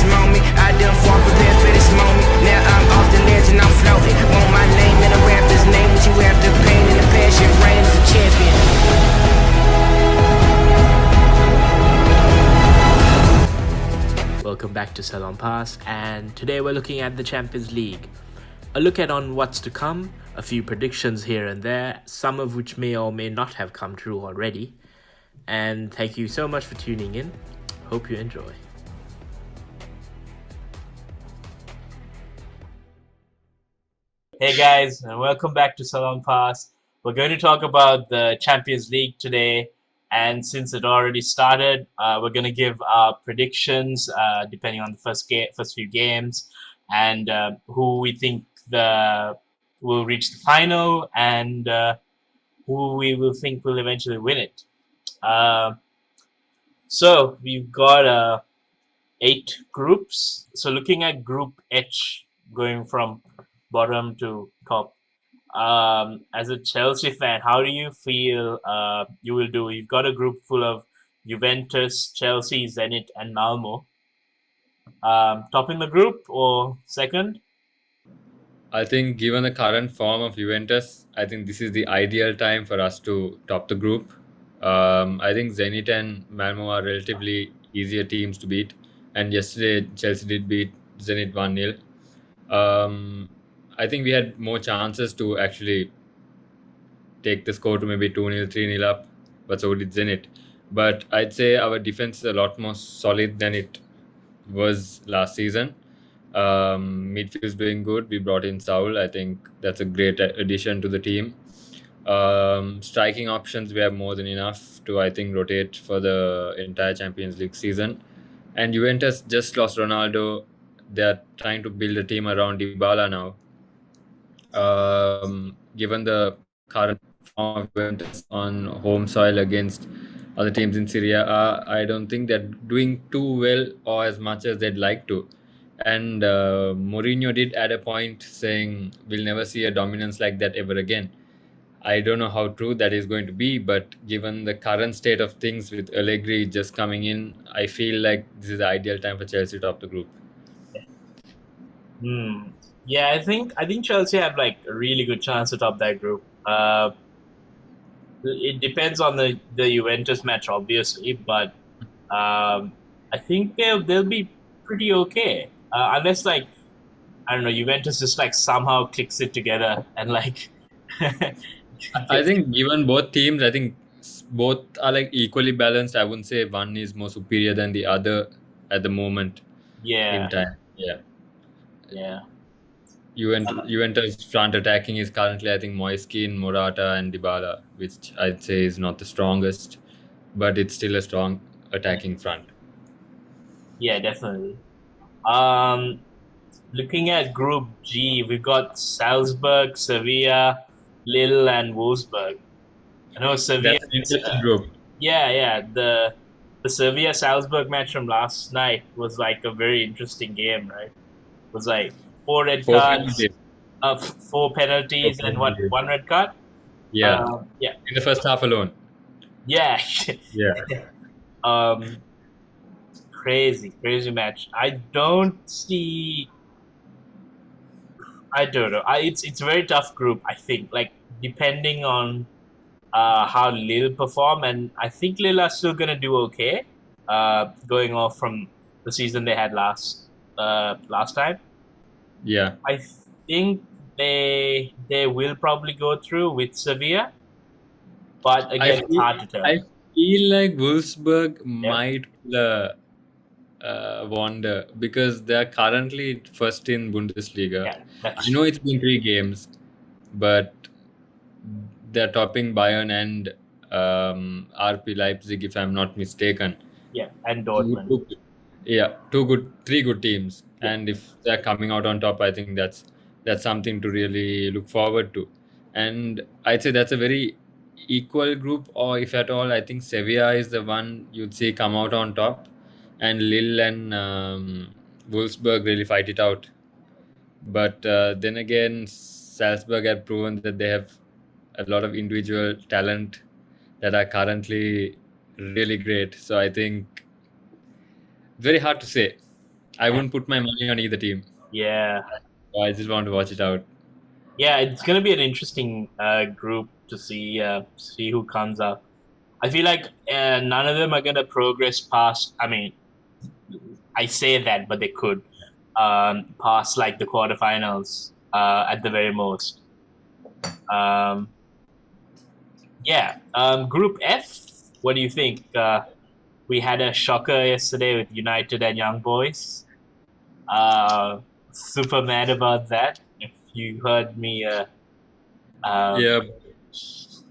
this moment. I done fought prepared for this moment. Now I'm off the ledge and I'm floating. Want my name in the rafters, name what you have to pain in the passion, reign as a champion. Welcome back to Salon Pass, and today we're looking at the Champions League. A look at on what's to come, a few predictions here and there, some of which may or may not have come true already. And thank you so much for tuning in. Hope you enjoy. Hey guys, and welcome back to Salon Pass. We're going to talk about the Champions League today. And since it already started, we're going to give our predictions depending on the first few games, and who we think will reach the final, and who we will think will eventually win it. So we've got 8 groups. So looking at Group H, going from bottom to top. As a Chelsea fan, how do you feel you will do? You've got a group full of Juventus, Chelsea, Zenit, and Malmo. Top in the group or second? I think given the current form of Juventus, I think this is the ideal time for us to top the group. I think Zenit and Malmo are relatively easier teams to beat. And yesterday, Chelsea did beat Zenit 1-0. I think we had more chances to actually take the score to maybe 2-0, 3-0 up, but so did Zenit. But I'd say our defense is a lot more solid than it was last season. Midfield is doing good. We brought in Saul. I think that's a great addition to the team. Striking options, we have more than enough to, I think, rotate for the entire Champions League season. And Juventus just lost Ronaldo. They're trying to build a team around Dybala now. Given the current form of Juventus on home soil against other teams in Serie A, I don't think they're doing too well or as much as they'd like to. And Mourinho did add a point saying we'll never see a dominance like that ever again. I don't know how true that is going to be, but given the current state of things with Allegri just coming in, I feel like this is the ideal time for Chelsea to top the group. Yeah, I think Chelsea have like a really good chance to top that group. It depends on the Juventus match, obviously, but I think they'll be pretty okay, unless like I don't know, Juventus just like somehow clicks it together and like. I think given both teams, I think both are like equally balanced. I wouldn't say one is more superior than the other at the moment in time. Yeah. Juventus front attacking is currently, I think, Moiskin, Morata, and Dybala, which I'd say is not the strongest, but it's still a strong attacking front. Yeah, definitely. Looking at Group G, we've got Salzburg, Sevilla, Lille, and Wolfsburg. I know Sevilla. That's an interesting group. Yeah. The Sevilla Salzburg match from last night was like a very interesting game, right? It was like 4 red cards, 4 penalties, and one red card. Yeah. Yeah. In the first half alone. Yeah. Yeah. Crazy match. I don't know. It's a very tough group, I think. Like depending on how Lille perform, and I think Lille are still gonna do okay. Going off from the season they had last time. Yeah. I think they will probably go through with Sevilla, but again, it's hard to tell. I feel like Wolfsburg might wander because they're currently first in Bundesliga. Yeah, I know it's been 3 games, but they're topping Bayern and RP Leipzig, if I'm not mistaken. Yeah, and Dortmund. Yeah, 3 good teams, and if they're coming out on top, I think that's something to really look forward to. And I'd say that's a very equal group, or if at all, I think Sevilla is the one you'd see come out on top, and Lille and Wolfsburg really fight it out. But then again, Salzburg have proven that they have a lot of individual talent that are currently really great. So I think very hard to say. I wouldn't put my money on either team. Yeah. I just want to watch it out. Yeah, it's gonna be an interesting group to see who comes up. I feel like none of them are gonna progress past. I mean, I say that, but they could pass like the quarterfinals at the very most. Um, yeah. Group F. What do you think? We had a shocker yesterday with United and Young Boys. Super mad about that. If you heard me, um, Yeah,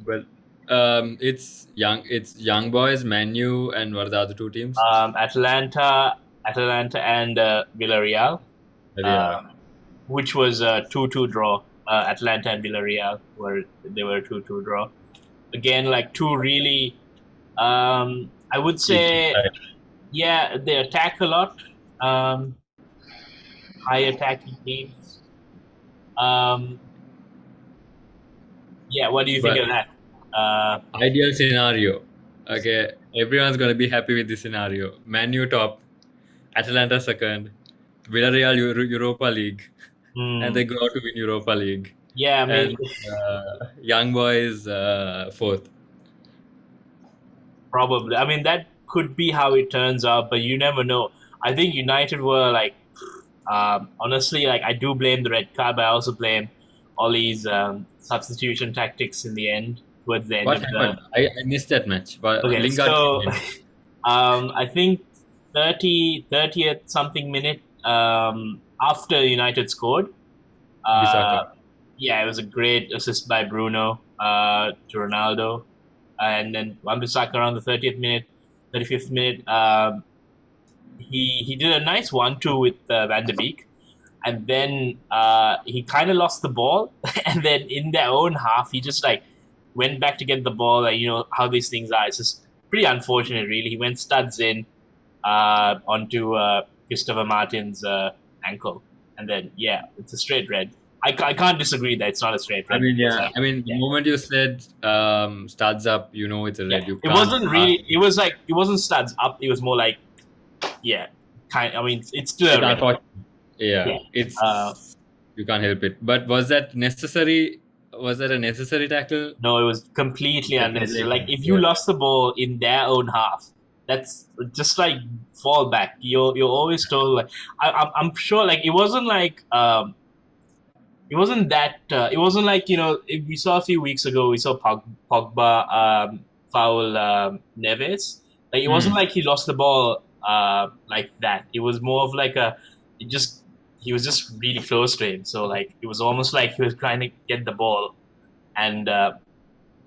but it's young boys, Man U, and what are the other two teams? Atalanta, and Villarreal, Yeah, um, which was a 2-2 draw. Atlanta and Villarreal were a 2-2 draw. Again, like two really, I would equal say, side. yeah, they attack a lot. Um, High attacking teams. Um, yeah, what do you think But of that? Uh, ideal scenario. Okay, everyone's gonna be happy with this scenario. Man U top, Atalanta second, Villarreal Europa League, and hmm, they go out to win Europa League, yeah, I mean, and young boys fourth. probably. I mean, that could be how it turns out, but you never know. I think United were like, honestly, like I do blame the red card, but I also blame Ollie's substitution tactics in the end, towards the end What of the. happened? I missed that match. But Okay, Lingard so came in. I think 30th something minute after United scored. Bisaka. Uh, yeah, it was a great assist by Bruno to Ronaldo, and then Wan-Bissaka around the 30th minute, 35th minute. He did a nice 1-2 with Van de Beek, and then he kind of lost the ball, and then in their own half, he just like went back to get the ball. Like, you know how these things are. It's just pretty unfortunate, really. He went studs in onto Christopher Martin's ankle, and then yeah, it's a straight red. I can't disagree that it's not a straight I red mean, because yeah. I mean, the yeah, moment you said studs up, it's a yeah, red. You it can't. wasn't really. It was like it wasn't studs up. It was more like yeah, kind. I mean, it's still It's a red. unfortunate. Yeah, Yeah. Uh, it's you can't help it. But was that necessary? Was that a necessary tackle? no, it was completely Definitely unnecessary. Like not. if you Yeah. lost the ball in their own half, that's just like fall back. You're always told like I'm sure like it wasn't that. It wasn't like we saw a few weeks ago. We saw Pogba foul Neves. Like it wasn't Hmm. like he lost the ball like that. It was more of like a. It just he was just really close to him. So like it was almost like he was trying to get the ball, and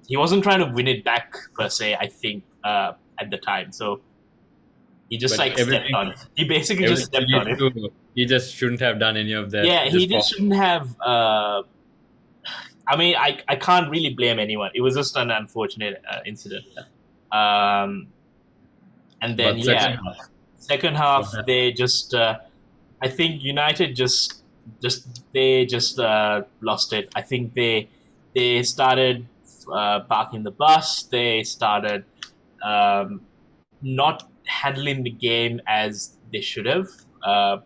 he wasn't trying to win it back per se. I think at the time. So he just But like stepped on it. He basically just everything stepped on leads it. to he just shouldn't have done any of that. Yeah, he Just just fall. shouldn't have. I mean, I can't really blame anyone. It was just an unfortunate incident. Um, and then But second yeah, half, second what half happened? they just. I think United just lost it. I think they started parking the bus. They started um, not handling the game as they should have. Uh,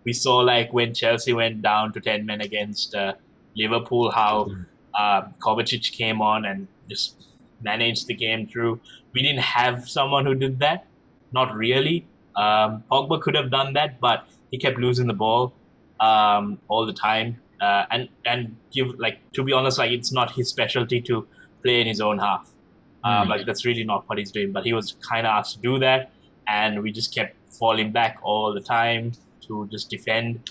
we saw like when Chelsea went down to 10 men against Liverpool, how Kovacic came on and just managed the game through. We didn't have someone who did that. Not really. Pogba could have done that, but he kept losing the ball all the time. And give like to be honest, like it's not his specialty to play in his own half. Hmm. Like that's really not what he's doing. But he was kind of asked to do that, and we just kept falling back all the time to just defend,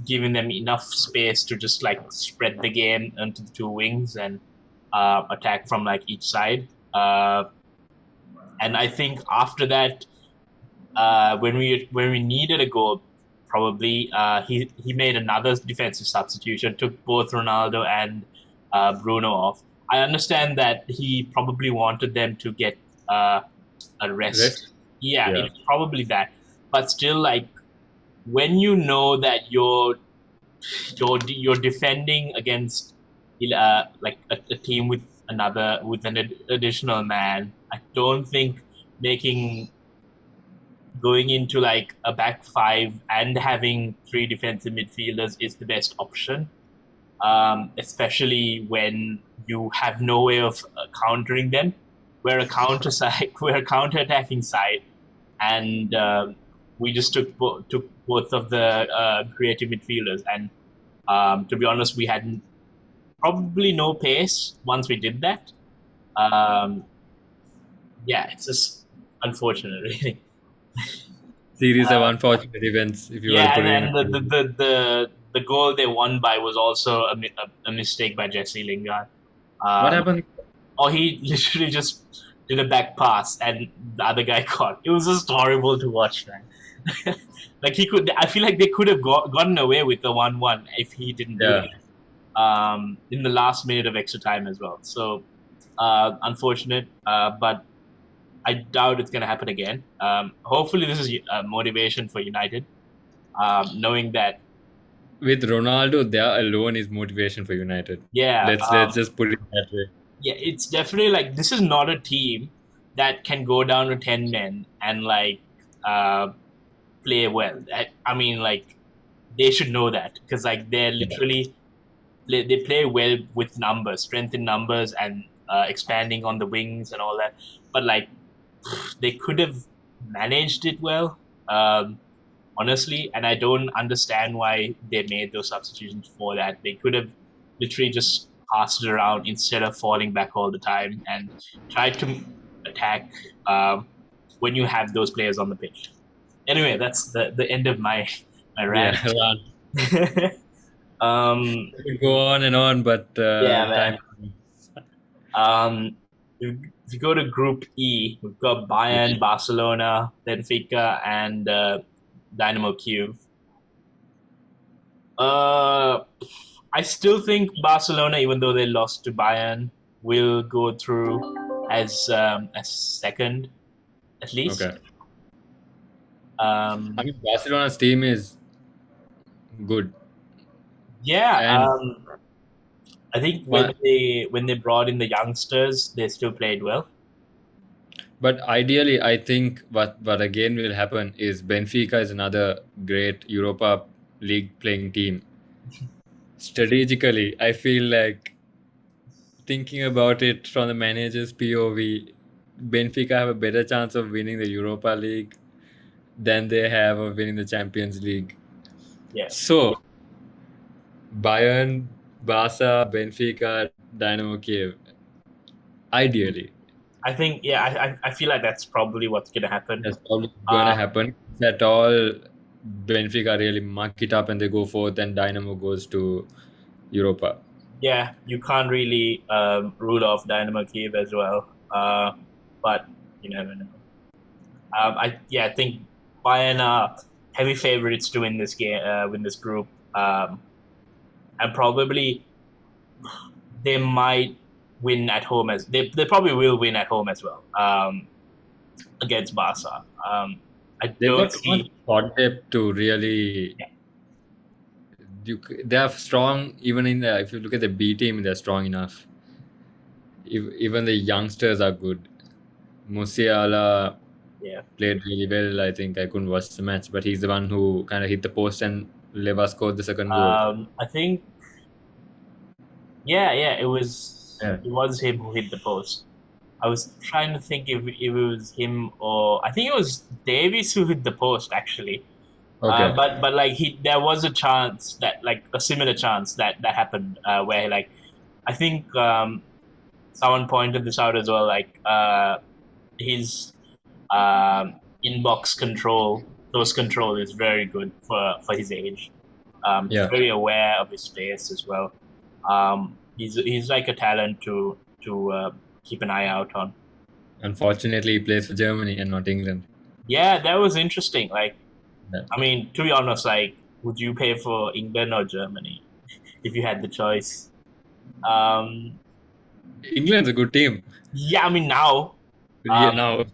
giving them enough space to just like spread the game onto the two wings and attack from like each side. And I think after that, when we needed a goal, probably he made another defensive substitution, took both Ronaldo and Bruno off. I understand that he probably wanted them to get a rest. Rest. Yeah, Yeah. it's probably that. But still, like when you know that you're defending against like a team with an additional man, I don't think making going into like a back five and having three defensive midfielders is the best option, especially when you have no way of countering them. We're a counter side, we're a counter-attacking side, and we just took both of the creative midfielders. And to be honest, we had probably no pace once we did that. Yeah, it's just unfortunate, really. Series of unfortunate events, if you were to Yeah, put it and in. the goal they won by was also a mistake by Jesse Lingard. What happened? Oh, he literally just did a back pass and the other guy caught. It was just horrible to watch, man. Like he could, I feel like they could have gotten away with the 1-1 if he didn't do Yeah. that. In the last minute of extra time as well. So unfortunate, but I doubt it's going to happen again. Hopefully, this is motivation for United, knowing that. With Ronaldo, there alone is motivation for United. Yeah, Let's just put it that way. yeah, it's definitely like this is not a team that can go down to 10 men and like play well. I mean, like they should know that because like they're literally they play well with numbers, strength in numbers, and expanding on the wings and all that. But like they could have managed it well, honestly, and I don't understand why they made those substitutions for that. They could have literally just passed it around instead of falling back all the time and tried to attack when you have those players on the pitch. Anyway, that's the end of my rant. Yeah, we could go on and on, but Yeah, time. If you go to Group E, we've got Bayern, Barcelona, Benfica, and Dynamo Kyiv. I still think Barcelona, even though they lost to Bayern, will go through as second, at least. Okay. I mean, Barcelona's team is good. Yeah, And I think when they brought in the youngsters, they still played well. But ideally, I think what again will happen is Benfica is another great Europa League playing team. Strategically, I feel like thinking about it from the manager's POV, Benfica have a better chance of winning the Europa League than they have of winning the Champions League. Yeah. So, Bayern, Barca, Benfica, Dynamo Kyiv. Ideally. I think, yeah, I feel like that's probably what's going to happen. That's probably going to happen. If at all, Benfica really muck it up and they go fourth and Dynamo goes to Europa. Yeah, you can't really rule off Dynamo Kyiv as well. But you never know. I think Bayern are heavy favorites to win this game, win this group. And probably they might win at home as they probably will win at home as well against Barca. They've got one spot depth to really. Yeah. They are strong even in the. If you look at the B team, they're strong enough. Even the youngsters are good. Musiala played really well. I think I couldn't watch the match, but he's the one who kind of hit the post and Leva scored the second goal. I think. Yeah, it was. Yeah. It was him who hit the post. I was trying to think if it was him or I think it was Davies who hit the post actually. Okay. But like there was a chance that like a similar chance that happened where like I think someone pointed this out as well, like his inbox control, close control is very good for his age. He's very aware of his space as well. He's like a talent to keep an eye out on. Unfortunately, he plays for Germany and not England. Yeah, that was interesting. Like, I mean, to be honest, like, would you pay for England or Germany if you had the choice? England's a good team. Yeah, I mean now. Now.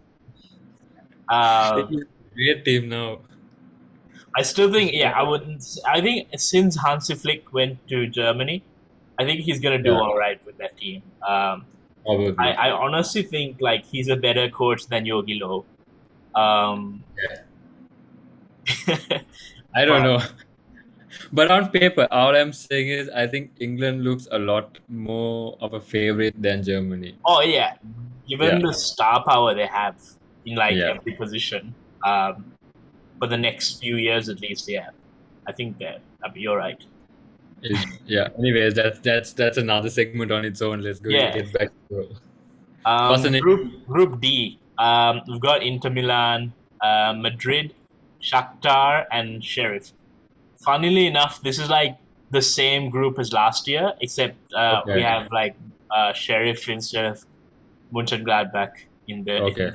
Great team now. I still think, I wouldn't. I think since Hansi Flick went to Germany, I think he's gonna do all right with that team. Probably. I honestly think like he's a better coach than Jogi Löw. I don't But know. But on paper, all I'm saying is I think England looks a lot more of a favorite than Germany. oh yeah, given Yeah, the star power they have in like yeah. every position, for the next few years at least, yeah, I think that you're right. Yeah. Anyways, that's another segment on its own. Let's go Yeah. get back to what's the name? Group D. We've got Inter Milan, Madrid, Shakhtar, and Sheriff. Funnily enough, this is like the same group as last year, except we Okay. have like Sheriff instead of Mönchengladbach in the. Okay.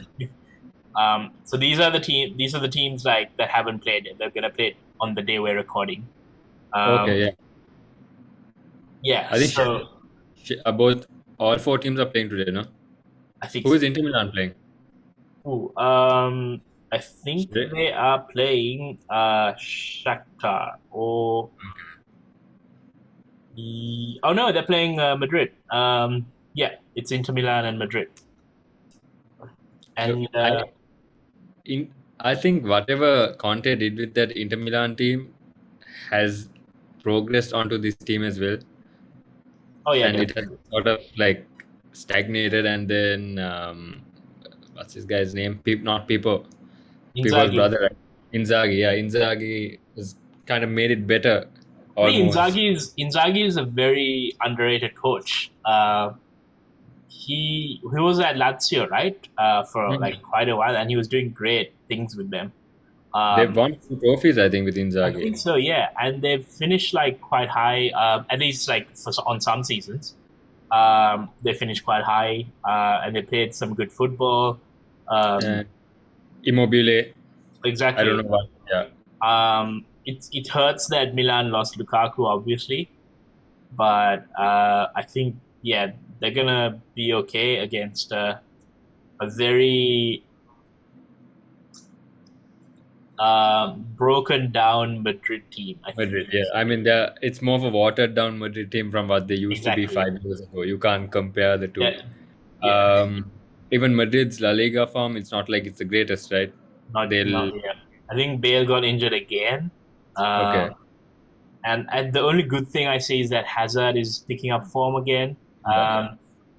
So these are the team. These are the teams like that haven't played. They're gonna play on the day we're recording. Okay. Um, Yeah. yeah. I think So both all four teams are playing today. No. I think. Who is Inter Milan playing? Ooh, I think Today? they are playing Shakhtar or oh no, they're playing Madrid. Yeah, it's Inter Milan and Madrid. Look, And in I think whatever Conte did with that Inter Milan team has progressed onto this team as well, oh yeah, and it has definitely. sort of like stagnated. And then what's this guy's name? Not Pipo, Pipo's Inzaghi. brother, right? Inzaghi. Yeah, Inzaghi has kind of made it better, I think almost. Inzaghi is a very underrated coach. He was at Lazio, right? For Mhm. like quite a while, and he was doing great things with them. They've Um, won two trophies, I think, with I Inzaghi. think so, yeah. And they've finished like quite high, at least like on some seasons. They finished quite high, and they played some good football. Um, And Immobile, I don't know exactly. what. Yeah, It hurts that Milan lost Lukaku, obviously, but I think yeah they're gonna be okay against a very broken down Madrid team. I Madrid. think Yeah, I mean, it's more of a watered down Madrid team from what they used to be exactly. 5 years ago. You can't compare the two. Yeah, yeah. Um, Even Madrid's La Liga form, it's not like it's the greatest, right? Not They'll yeah. I think Bale got injured again. Okay. Um, and the only good thing I see is that Hazard is picking up form again. Yeah.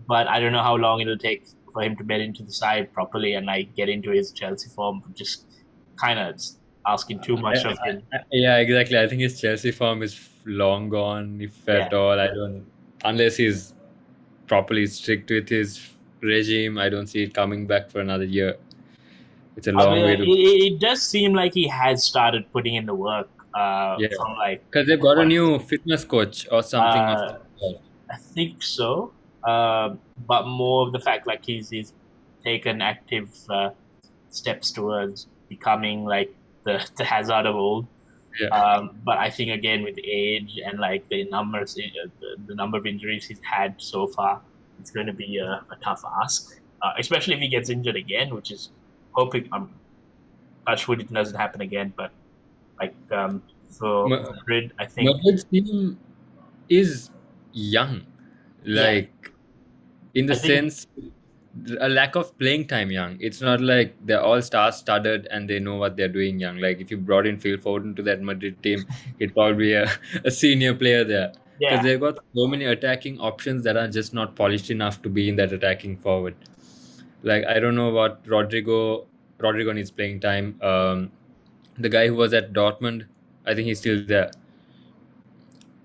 But I don't know how long it'll take for him to get into the side properly and like get into his Chelsea form. Just kind of asking too much of him. Yeah, exactly. I think his Chelsea form is long gone, if Yeah, at all. I don't, unless he's properly strict with his regime, I don't see it coming back for another year. It's a I long mean, way to go. it does seem like he has started putting in the work. Yeah, From like because they've got a what new fitness coach or something of uh, that sort. I think so. But more of the fact like he's taken active steps towards becoming like the Hazard of old. Yeah. But I think again with age and like the numbers, the number of injuries he's had so far, it's going to be a tough ask, especially if he gets injured again, which is hoping. Touch wood, it doesn't happen again. But like for Ma- Madrid, I think Madrid's team is young, yeah, like in the I think sense a lack of playing time young. It's not like they're all star studded and they know what they're doing young. Like if you brought in Phil Foden to that Madrid team, he'd probably be a senior player there. Because yeah. they've got so many attacking options that are just not polished enough to be in that attacking forward. Like I don't know what Rodrigo needs playing time. The guy who was at Dortmund, I think he's still there.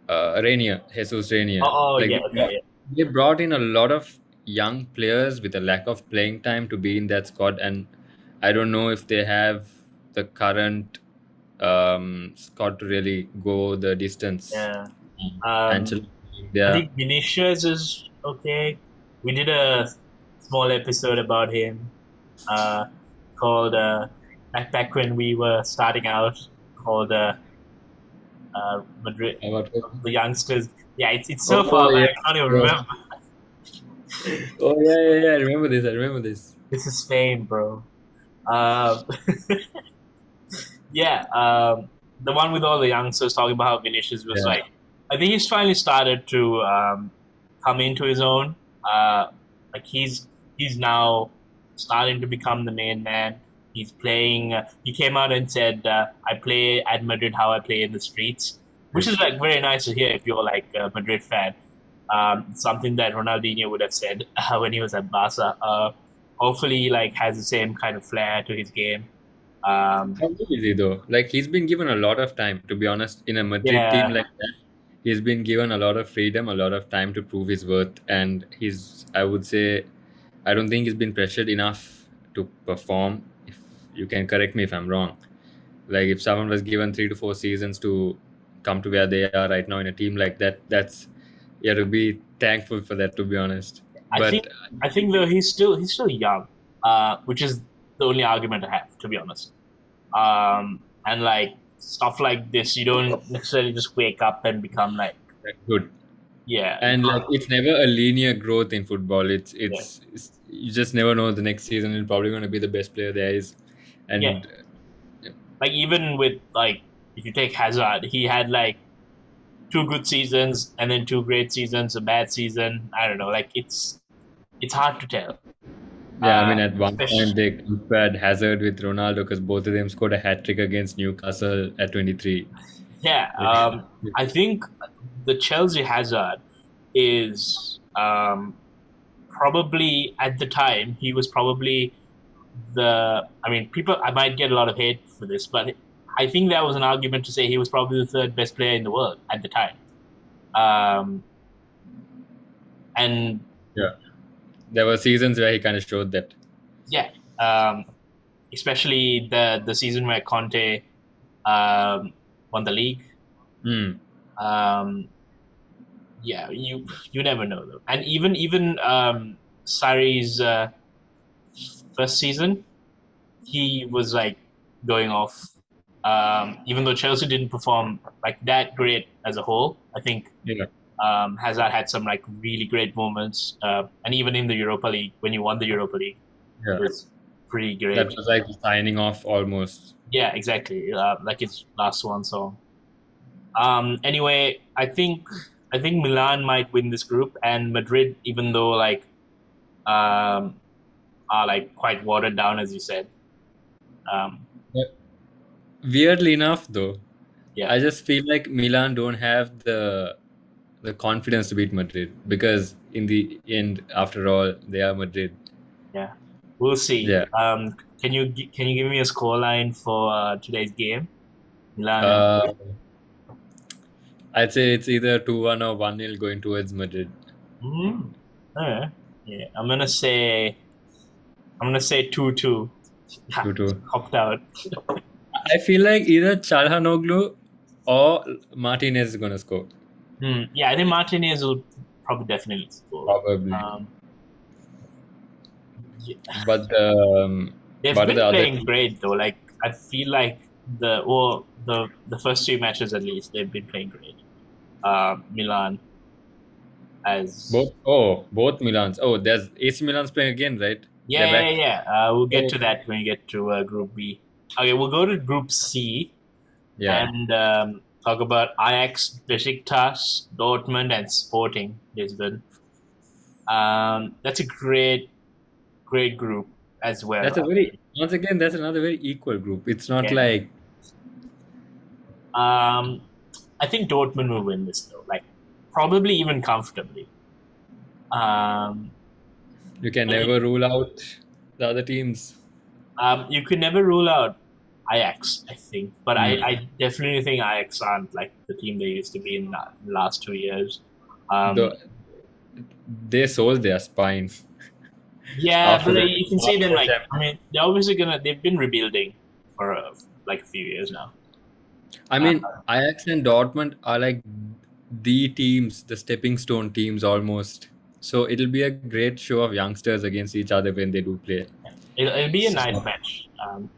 Jesus Rainier. Oh, Like yeah, okay, they brought in a lot of young players with a lack of playing time to be in that squad, and I don't know if they have the current squad to really go the distance. yeah. Ancelotti, I yeah, think Vinicius is okay. We did a small episode about him, uh, called back when we were starting out, called Madrid, about the youngsters. Yeah, it's so oh far yeah, back. I can't even bro. remember. Oh yeah. I remember this. I remember this. This is fame, bro. Uh, yeah, the one with all the youngsters talking about how Vinicius was Yeah, like. I think he's finally started to come into his own. Like he's now starting to become the main man. He's playing. He came out and said, "I play at Madrid how I play in the streets," which is like very nice to hear if you're like a Madrid fan. Something that Ronaldinho would have said when he was at Barca. Hopefully, he like has the same kind of flair to his game. How good is he though? Like he's been given a lot of time, to be honest, in a Madrid team Yeah, like that. He's been given a lot of freedom, a lot of time to prove his worth, and I would say, I don't think he's been pressured enough to perform. If you can correct me if I'm wrong. Like if someone was given 3 to 4 seasons to come to where they are right now in a team like that, that's you have to be thankful for that, to be honest. I think But I think though he's still young, which is the only argument I have, to be honest. And like stuff like this, you don't necessarily just wake up and become like, good. yeah, And like it's never a linear growth in football. yeah, It's you just never know the next season is probably going to be the best player there is, yeah. and Like even with like if you take Hazard, he had like 2 good seasons and then 2 great seasons, a bad season. I don't know. Like it's hard to tell. yeah, I mean at one Especially, point they compared Hazard with Ronaldo because both of them scored a hat trick against Newcastle at 23. yeah. I think the Chelsea Hazard is probably at the time he was probably the. I mean, people. I might get a lot of hate for this, but I think that was an argument to say he was probably the third best player in the world at the time. Um, and Yeah, there were seasons where he kind of showed that. yeah, um, especially the season where Conte won the league. Mm. Um, yeah, you never know though. And even Sarri's first season, he was like going off. Even though Chelsea didn't perform like that great as a whole, I think Yeah, Hazard had some like really great moments. And even in the Europa League, when you won the Europa League, it yeah, was pretty that great. was like signing off almost. Yeah, exactly. Like his last one song. Anyway, I think Milan might win this group, and Madrid, even though like um, are like quite watered down, as you said. Um, But weirdly enough, though, yeah, I just feel like Milan don't have the confidence to beat Madrid because in the end, after all, they are Madrid. yeah, we'll see. Yeah. Can you give me a scoreline for today's game, Milan and Uh, Madrid? I'd say it's either 2-1 or 1-0 going towards Madrid. Mm-hmm. Yeah, I'm gonna say 2-2. 2-2. Hopped out. I feel like either Çalhanoğlu or Martinez is gonna score. Yeah, I think Martinez will probably definitely score. Probably. Yeah. But They've what are been the other playing great though. Like I feel like the first 2 matches at least they've been playing great. Milan as both Milans. Oh, there's AC Milan's playing again, right? yeah, They're yeah, back. yeah. We'll get Oh, to that when we get to Group B. Okay, we'll go to Group C yeah. and talk about Ajax, Besiktas, Dortmund, and Sporting Lisbon. That's a great group as well. That's another very equal group. It's not Yeah. like I think Dortmund will win this though, like probably even comfortably. Um, you can never rule out the other teams. you could never rule out Ajax, I think, but Mm. I definitely think Ajax aren't like the team they used to be in the last 2 years. They sold their spine. Yeah, After but that- you can see them after like that- I mean they're obviously they've been rebuilding for like a few years now. I mean, Ajax and Dortmund are like the teams, the stepping stone teams almost. So it'll be a great show of youngsters against each other when they do play. It'll be a nice match.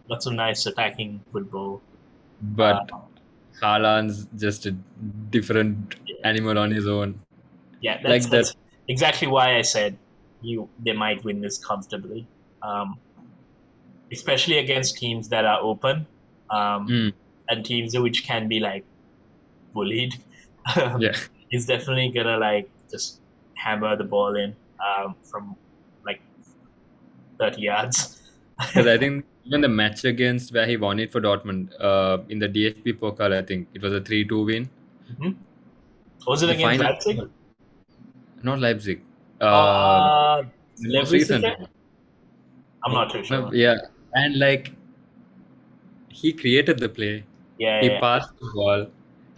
Lots of nice attacking football. But Haaland's just a different animal on his own. Yeah, Like that's exactly why I said they might win this comfortably, especially against teams that are open and teams which can be like bullied. Yeah. He's definitely gonna like just hammer the ball in from like 30 yards. Because I think even the match against where he won it for Dortmund, in the DFB Pokal, I think it was a 3-2 win. Mhm. Was it The against final, Leipzig? not Leipzig. Uh, The most recent Leverkusen? one. I'm not too sure. Yeah, and like he created the play. Yeah, He yeah. passed the ball.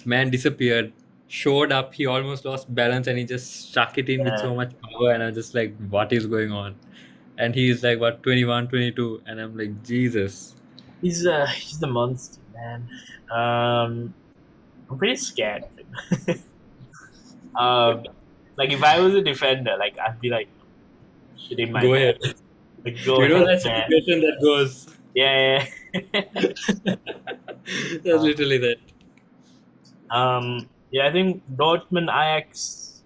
Man disappeared. Showed up. He almost lost balance, and he just struck it in with Yeah. so much power. And I was just like, what is going on? And he's like, what, 21, 22, and I'm like, Jesus. He's the monster, man. I'm pretty scared of him. Like if I was a defender, like I'd be like shitting my Go ahead. pants. Like go You know ahead, that man. celebration that goes. Yeah, yeah. That's literally that. Yeah. I think Dortmund Ajax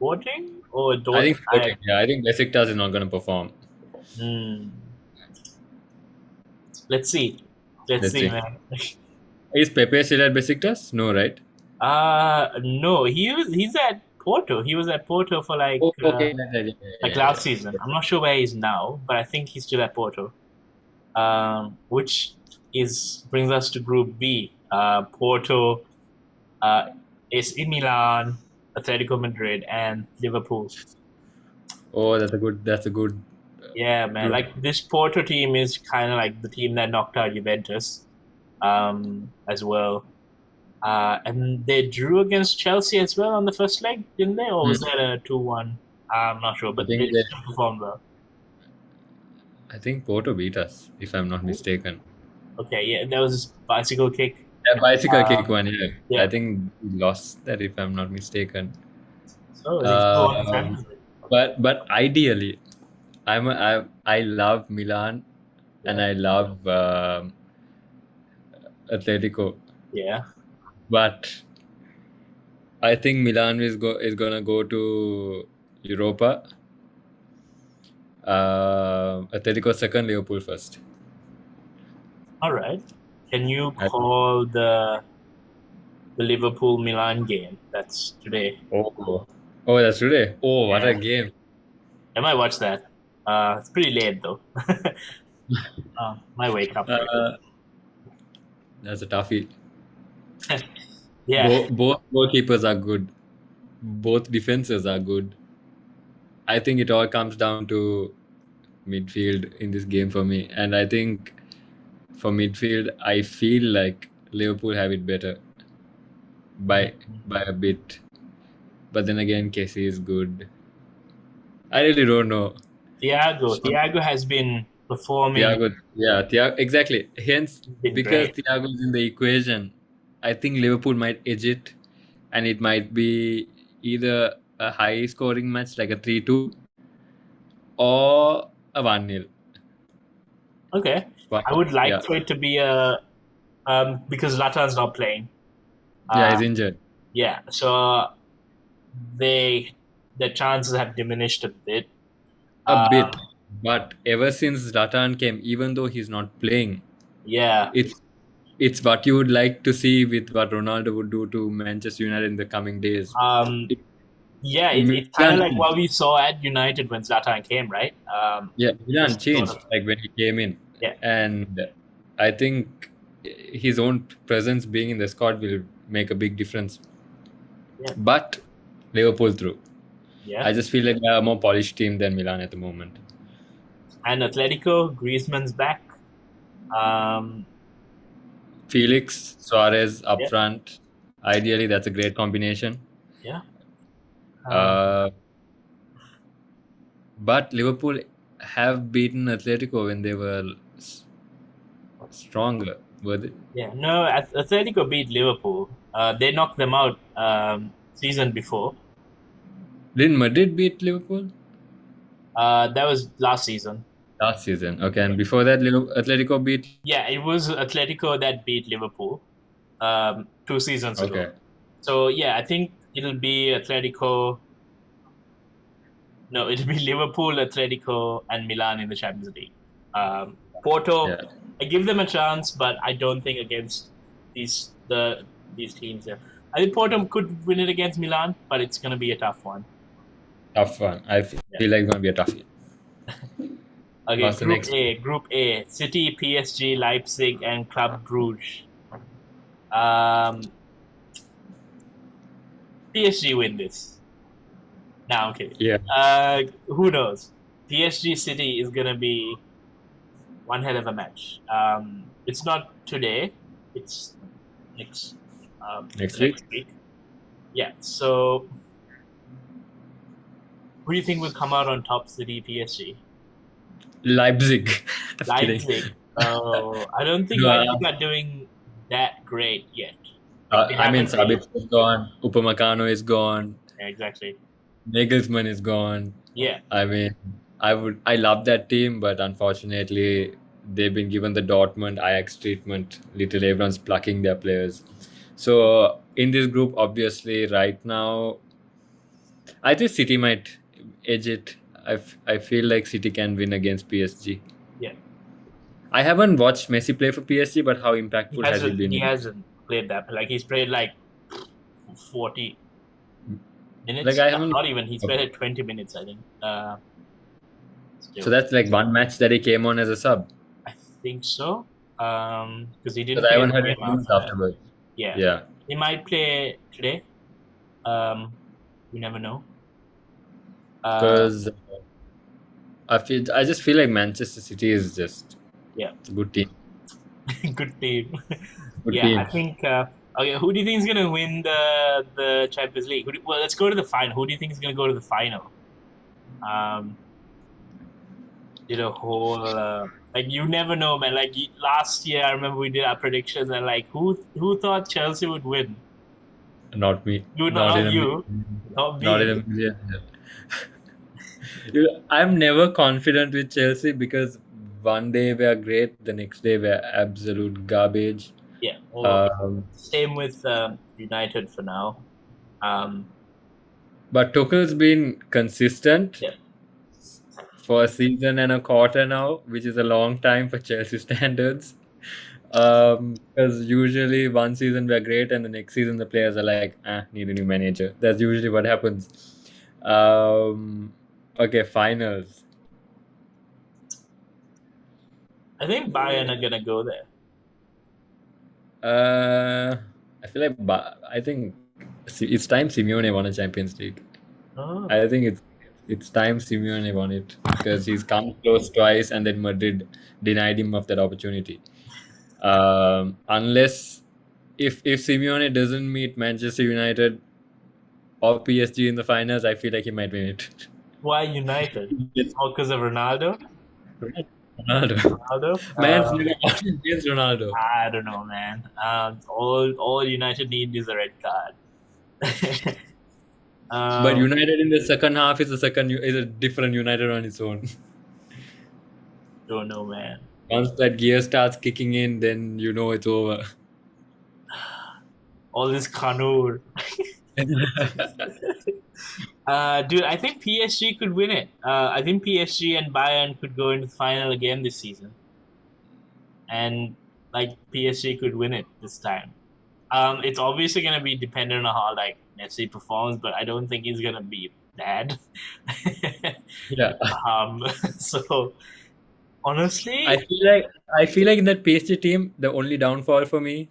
voting or I think Dortmund voting. Ajax. Yeah, I think Besiktas is not going to perform. Hmm. Let's see. Let's Let's see, see. man. Is Pepe still at Besiktas? No, right? No, he's at Porto. He was at Porto for Oh, okay. like last season. I'm not sure where he is now, but I think he's still at Porto. Which is brings us to Group B. Porto, AC Milan, Atletico Madrid, and Liverpool. Oh, That's a good. Yeah, man. Group. Like this Porto team is kind of like the team that knocked out Juventus, as well. And they drew against Chelsea as well on the first leg, didn't they? Or was that a 2-1? I'm not sure, I but think they that still performed well. I think Porto beat us, if I'm not mistaken. Okay, yeah, that was bicycle kick. A bicycle kick Um, one, yeah. yeah. I think we lost that, if I'm not mistaken. So they still won the Champions League. But ideally, I love Milan and Yeah. I love Atletico, Yeah. but I think Milan is gonna go to Europa. Atletico second, Liverpool first. All right. Can you I- call the Liverpool Milan game? That's today. Oh, that's today. Oh, what a Yeah. game! I might watch that. It's pretty late though. Might wake up for it. That's a toughie. Yeah. Both goalkeepers are good. Both defenses are good. I think it all comes down to midfield in this game for me. And I think for midfield, I feel like Liverpool have it better by a bit. But then again, Casey is good. I really don't know. Thiago has been performing. Thiago, exactly. Hence, Been because great. Thiago is in the equation, I think Liverpool might edge it, and it might be either a high scoring match like a 3-2 or a 1-0. Okay. But, I would like yeah. for it to be because Zlatan's not playing. Yeah, he's injured. Yeah, so the chances have diminished a bit. A bit. But ever since Zlatan came, even though he's not playing, Yeah, it's what you would like to see with what Ronaldo would do to Manchester United in the coming days. yeah, it's kind of like what we saw at United when Zlatan came, right? Yeah, Milan just changed sort of- like when he came in. Yeah. And I think his own presence being in the squad will make a big difference. Yeah. But Liverpool through. Yeah, I just feel like they're a more polished team than Milan at the moment. and Atletico, Griezmann's back. Felix, Suarez up Yeah. front. Ideally, that's a great combination. Yeah. But Liverpool have beaten Atletico when they were stronger, were they? Yeah, no, Atletico beat Liverpool. They knocked them out season before. Didn't Madrid beat Liverpool? That was last season. Last season. Okay, and before that, Atletico beat. Yeah, it was Atletico that beat Liverpool 2 seasons ago. Okay. So yeah, I think it'll be Atletico. No, it'll be Liverpool, Atletico, and Milan in the Champions League. Porto, Yeah. I give them a chance, but I don't think against these teams. Yeah. I think Porto could win it against Milan, but it's gonna be a tough one. Tough one. I feel like it's going to be a toughie. Okay, What's the Group next? A. Group A. City, PSG, Leipzig, and Club Brugge. PSG win this. Now, okay. Yeah. Who knows? PSG City is gonna be one hell of a match. It's not today. It's next Next next week? week. Yeah. So, who do you think will come out on top? City, PSG, Leipzig. I'm kidding. Leipzig. Oh, I don't think No, Leipzig are doing that great yet. Like they I mean, haven't really. Sabitzer is gone. Upamecano is gone. Yeah, exactly. Nagelsmann is gone. Yeah. I mean, I love that team, but unfortunately, they've been given the Dortmund Ajax treatment. Literally, everyone's plucking their players. So in this group, obviously, right now, I think City might edge it. I feel like City can win against PSG. Yeah. I haven't watched Messi play for PSG, but how He impactful has he hasn't. been? He hasn't played that. Like he's played like 40 Like minutes. I haven't. Not even. He's played 20 minutes. I think. So Still, that's like one match that he came on as a sub. I think so. Because he didn't Because I play haven't the heard game any news after that. afterwards. Yeah. Yeah. He might play today. You never know. Because I just feel like Manchester City is just it's a good team. Good team. Good Yeah, team. I think. Okay, who do you think is gonna win the Champions League? Well, let's go to the final. Who do you think is gonna go to the final? Did a whole like you never know, man. Like last year, I remember we did our predictions and like who thought Chelsea would win? Not me. You, Not in not a you, not not in me. a million. I'm never confident with Chelsea because one day we are great, the next day we are absolute garbage. Yeah. Well, Um, same with United for now. but Tuchel's been consistent Yeah. for a season and a quarter now, which is a long time for Chelsea standards. Because usually one season we're great and the next season the players are like, need a new manager. That's usually what happens. Okay, finals. I think Bayern are gonna go there. I feel like I think it's time Simeone won a Champions League. Oh. I think it's time Simeone won it because he's come close twice and then Madrid denied him of that opportunity. Unless if Simeone doesn't meet Manchester United or PSG in the finals, I feel like he might win it. Why United? All because of Ronaldo. Ronaldo. Man's never won against Ronaldo. I don't know, man. All United need is a red card. But United in the second half is a different United on its own. Don't know, man. Once that gear starts kicking in, then you know it's over. All this Kanur. Dude, I think PSG could win it. I think PSG and Bayern could go into the final again this season. And like PSG could win it this time. It's obviously gonna be dependent on how like Messi performs, but I don't think he's gonna be bad. Yeah. So honestly, I feel like in that PSG team, the only downfall for me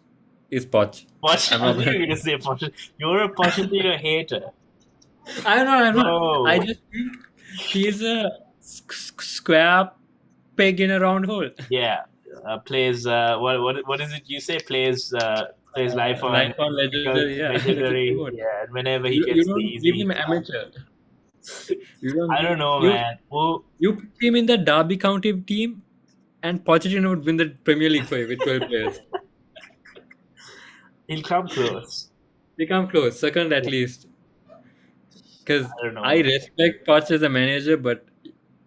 is Poch. I think you're gonna say Pochettino. You're a Pochettino hater. I'm not. No. I just think he's a square peg in a round hole. Yeah, plays what is it you say? Plays life on legendary. Yeah, legendary. Yeah, and whenever he you gets don't the give easy. him amateur. I don't know, man. Well, You put him in the Derby County team, and Pochettino would win the Premier League for you with 12 players. he'll come close. They come close, second at least. Because I don't know. I respect Poch as a manager, but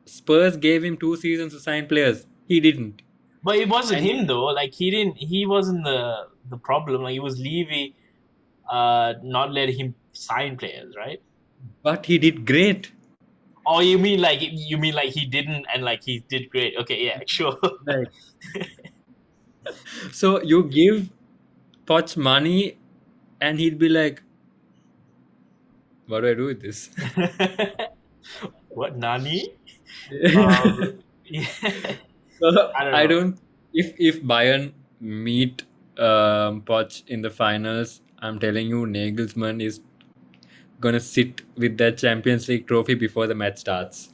Spurs gave him 2 seasons to sign players. He didn't. But it wasn't him though. Like he wasn't the problem. Like it was Levy not letting him sign players, right? But he did great. Oh, you mean like he didn't and like he did great? Okay, yeah, sure. Right. So you give Poch money, and he'd be like, "What do I do with this?" What, Nani? Yeah. So I don't I know. don't. If Bayern meet Poch in the finals, I'm telling you, Nagelsmann is gonna sit with that Champions League trophy before the match starts.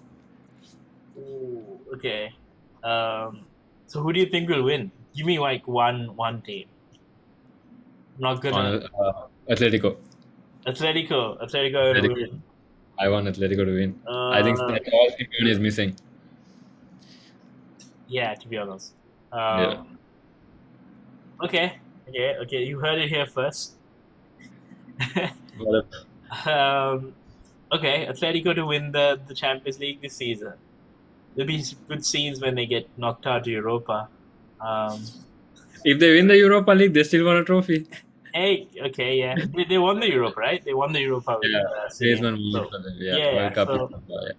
Ooh, okay. So who do you think will win? Give me like one team. I'm not On gonna Atletico. Atletico will Atletico. win. I want Atletico to win. I think Uh, that's all Simeone is missing. yeah, to be honest. Yeah. Okay. You heard it here first. What um, okay, Atletico to win the Champions League this season. There'll be good scenes when they get knocked out to Europa. Um, if they win the Europa League, they still want a trophy. hey, okay, yeah, they won the Europa, right? They won the Europa with Yeah. City. Griezmann won it So for them. Yeah. yeah, World Cup. so Yeah.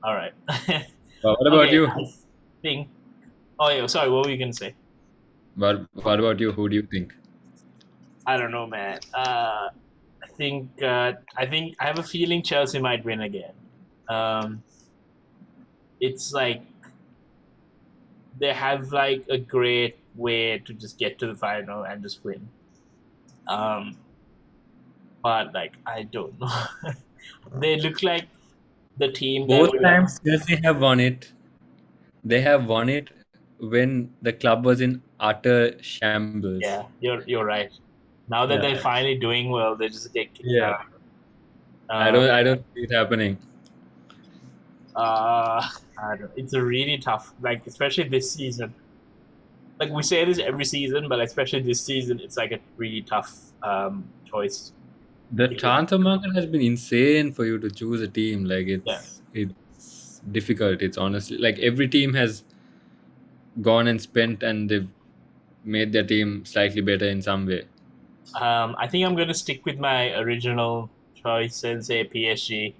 all right. But what about Okay, you? I think. Oh yeah, sorry. What were you gonna say? What about you? Who do you think? I don't know, man. I think I have a feeling Chelsea might win again. Um, it's like they have like a great way to just get to the final and just win. Um, but like I don't know. They look like the team that Both will. times Chelsea have won it. They have won it when the club was in utter shambles. Yeah, you're right. Now that Yeah. they're finally doing well, they just get kicked Yeah. out. Um, I don't see it happening. I don't, it's a really tough, like especially this season. Like we say this every season, but especially this season, it's like a really tough choice. The Because, transfer market has been insane for you to choose a team. Like yeah, it's difficult. It's honestly like every team has gone and spent and they've made their team slightly better in some way. I think I'm gonna stick with my original choice and say PSG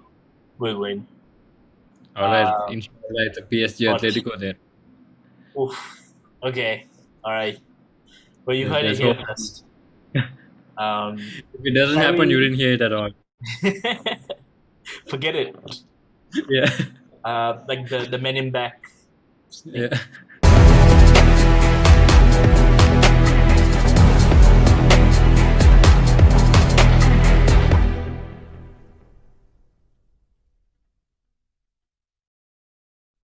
will win. All right, Uh, inshallah, it's a PSG but Atletico there. oof, okay, all right. Well, you heard it There's here hope. first. If it doesn't Shall happen, you we didn't hear it at all. forget it? Yeah, Like the Men in Black thing. yeah.